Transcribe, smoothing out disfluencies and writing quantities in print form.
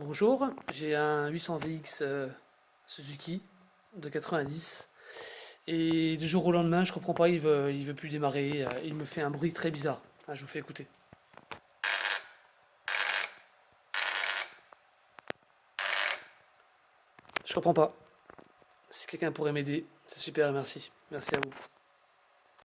Bonjour, j'ai un 800 VX Suzuki de 90 et du jour au lendemain, je comprends pas, il veut plus démarrer, il me fait un bruit très bizarre. Ah, je vous fais écouter. Je comprends pas. Si quelqu'un pourrait m'aider, c'est super, merci. Merci à vous.